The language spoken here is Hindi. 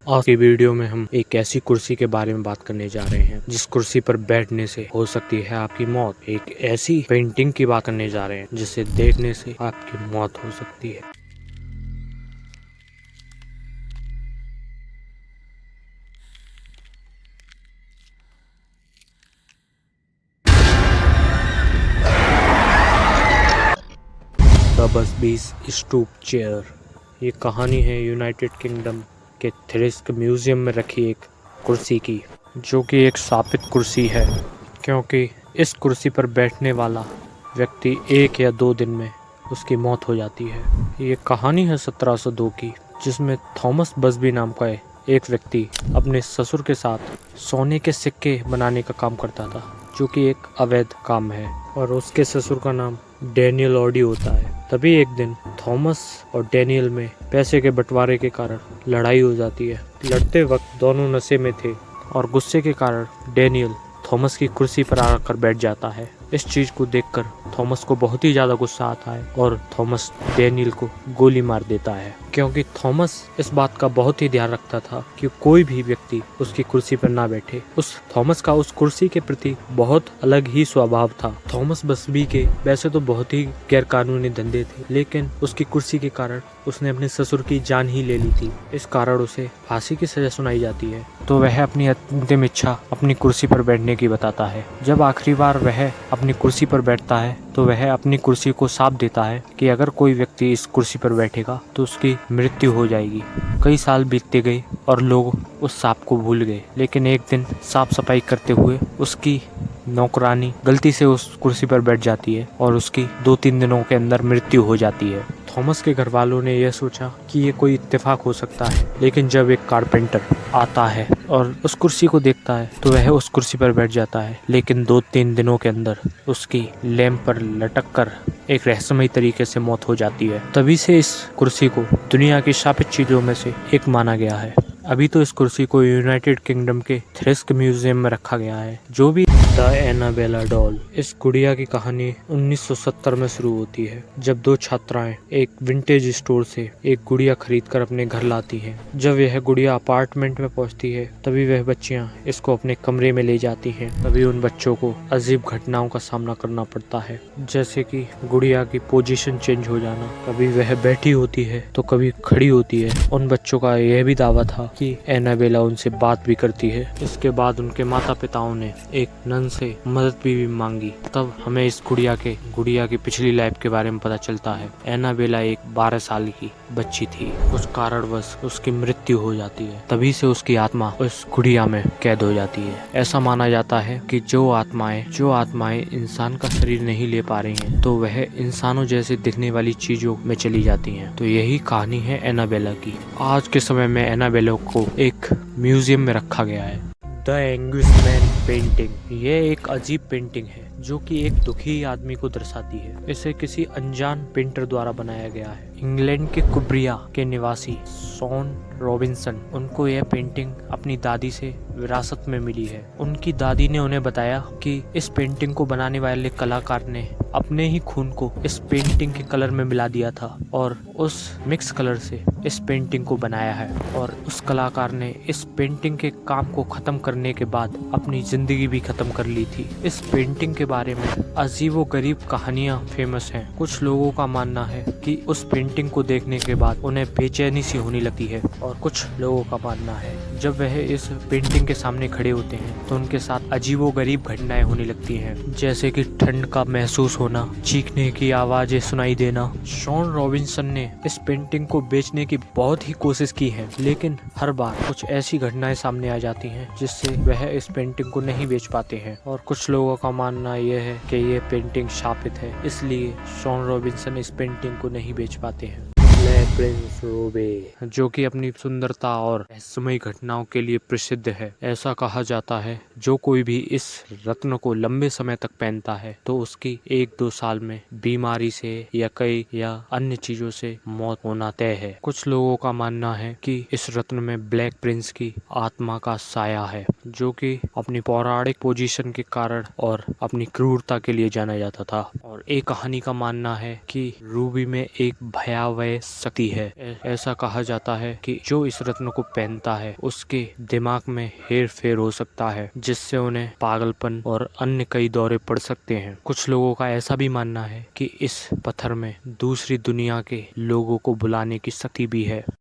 आज की वीडियो में हम एक ऐसी कुर्सी के बारे में बात करने जा रहे हैं जिस कुर्सी पर बैठने से हो सकती है आपकी मौत। एक ऐसी पेंटिंग की बात करने जा रहे हैं जिसे देखने से आपकी मौत हो सकती है। The Busby's stoop chair. ये कहानी है यूनाइटेड किंगडम के थ्रिस्क म्यूजियम में रखी एक कुर्सी की, जो कि एक शापित कुर्सी है क्योंकि इस कुर्सी पर बैठने वाला व्यक्ति 1 या 2 दिन में उसकी मौत हो जाती है। ये कहानी है 1702 की, जिसमें थॉमस बसबी नाम का एक व्यक्ति अपने ससुर के साथ सोने के सिक्के बनाने का काम करता था, जो कि एक अवैध काम है, और उसके ससुर का नाम डैनियल ऑडी होता है। तभी एक दिन थॉमस और डैनियल में पैसे के बंटवारे के कारण लड़ाई हो जाती है। लड़ते वक्त दोनों नशे में थे और गुस्से के कारण डैनियल थॉमस की कुर्सी पर आकर बैठ जाता है। इस चीज को देखकर थॉमस को बहुत ही ज्यादा गुस्सा आता है और थॉमस डैनियल को गोली मार देता है, क्योंकि थॉमस इस बात का बहुत ही ध्यान रखता था कि कोई भी व्यक्ति उसकी कुर्सी पर ना बैठे। थॉमस का उस कुर्सी के प्रति बहुत अलग ही स्वभाव था। थॉमस बसबी के वैसे तो बहुत ही गैरकानूनी धंधे थे, लेकिन उसकी कुर्सी के कारण उसने अपने ससुर की जान ही ले ली थी। इस कारण उसे फांसी की सजा सुनाई जाती है, तो वह अपनी अंतिम इच्छा अपनी कुर्सी पर बैठने की बताता है। जब आखिरी बार वह अपनी कुर्सी पर बैठता है तो वह अपनी कुर्सी को साप देता है कि अगर कोई व्यक्ति इस कुर्सी पर बैठेगा तो उसकी मृत्यु हो जाएगी। कई साल बीतते गए और लोग उस सांप को भूल गए, लेकिन एक दिन साफ सफाई करते हुए उसकी नौकरानी गलती से उस कुर्सी पर बैठ जाती है और उसकी 2-3 दिनों के अंदर मृत्यु हो जाती है। थॉमस के घर वालों ने यह सोचा कि ये कोई इत्तेफाक हो सकता है, लेकिन जब एक कारपेंटर आता है और उस कुर्सी को देखता है तो वह उस कुर्सी पर बैठ जाता है, लेकिन 2-3 दिनों के अंदर उसकी लैंप पर लटक कर एक रहस्यमयी तरीके से मौत हो जाती है। तभी से इस कुर्सी को दुनिया की शापित चीजों में से एक माना गया है। अभी तो इस कुर्सी को यूनाइटेड किंगडम के थ्रिस्क म्यूजियम में रखा गया है। जो भी द एनाबेला डॉल, इस गुड़िया की कहानी 1970 में शुरू होती है, जब 2 छात्राएं एक विंटेज स्टोर से एक गुड़िया खरीदकर अपने घर लाती हैं। जब यह गुड़िया अपार्टमेंट में पहुंचती है तभी वह बच्चियां इसको अपने कमरे में ले जाती हैं। तभी उन बच्चों को अजीब घटनाओं का सामना करना पड़ता है, जैसे कि गुड़िया की पोजीशन चेंज हो जाना। कभी वह बैठी होती है तो कभी खड़ी होती है। उन बच्चों का यह भी दावा था कि एनाबेला उनसे बात भी करती है। इसके बाद उनके माता पिताओं ने एक नन से मदद भी मांगी। तब हमें इस गुड़िया की पिछली लाइफ के बारे में पता चलता है। एनाबेला एक 12 साल की बच्ची थी। कुछ कारणवश उसकी मृत्यु हो जाती है। तभी से उसकी आत्मा उस गुड़िया में कैद हो जाती है। ऐसा माना जाता है कि जो आत्माएं इंसान का शरीर नहीं ले पा रही हैं, तो वह इंसानों जैसे दिखने वाली चीजों में चली जाती हैं। तो यही कहानी है एनाबेला की। आज के समय में एनाबेला को एक म्यूजियम में रखा गया है। द एंग्विसमैन पेंटिंग, ये एक अजीब पेंटिंग है जो कि एक दुखी आदमी को दर्शाती है। इसे किसी अनजान पेंटर द्वारा बनाया गया है। इंग्लैंड के कुब्रिया के निवासी शॉन रॉबिन्सन, उनको यह पेंटिंग अपनी दादी से विरासत में मिली है। उनकी दादी ने उन्हें बताया कि इस पेंटिंग को बनाने वाले कलाकार ने अपने ही खून को इस पेंटिंग के कलर में मिला दिया था और उस मिक्स कलर से इस पेंटिंग को बनाया है। और उस कलाकार ने इस पेंटिंग के काम को खत्म करने के बाद अपनी जिंदगी भी खत्म कर ली थी। इस पेंटिंग के बारे में अजीबोगरीब कहानियां फेमस हैं। कुछ लोगों का मानना है कि उस पेंटिंग को देखने के बाद उन्हें बेचैनी सी होने लगती है, और कुछ लोगों का मानना है जब वह इस पेंटिंग के सामने खड़े होते हैं तो उनके साथ अजीबोगरीब घटनाएं होने लगती हैं, जैसे कि ठंड का महसूस होना, चीखने की आवाजें सुनाई देना। शॉन रॉबिन्सन ने इस पेंटिंग को बेचने की बहुत ही कोशिश की है, लेकिन हर बार कुछ ऐसी घटनाएं सामने आ जाती हैं जिससे वह इस पेंटिंग को नहीं बेच पाते हैं। और कुछ लोगों का मानना यह है कि ये पेंटिंग शापित है, इसलिए शॉन रॉबिन्सन इस पेंटिंग को नहीं बेच पाते हैं। प्रिंस रूबी, जो कि अपनी सुंदरता और रहस्यमयी घटनाओं के लिए प्रसिद्ध है। ऐसा कहा जाता है जो कोई भी इस रत्न को लंबे समय तक पहनता है तो उसकी 1-2 साल में बीमारी से या अन्य चीजों से मौत होना तय है। कुछ लोगों का मानना है कि इस रत्न में ब्लैक प्रिंस की आत्मा का साया है, जो कि अपनी पौराणिक पोजीशन के कारण और अपनी क्रूरता के लिए जाना जाता था। और एक कहानी का मानना है कि रूबी में एक भयावह दिखती है। ऐसा कहा जाता है कि जो इस रत्न को पहनता है उसके दिमाग में हेर फेर हो सकता है, जिससे उन्हें पागलपन और अन्य कई दौरे पड़ सकते हैं। कुछ लोगों का ऐसा भी मानना है कि इस पत्थर में दूसरी दुनिया के लोगों को बुलाने की शक्ति भी है।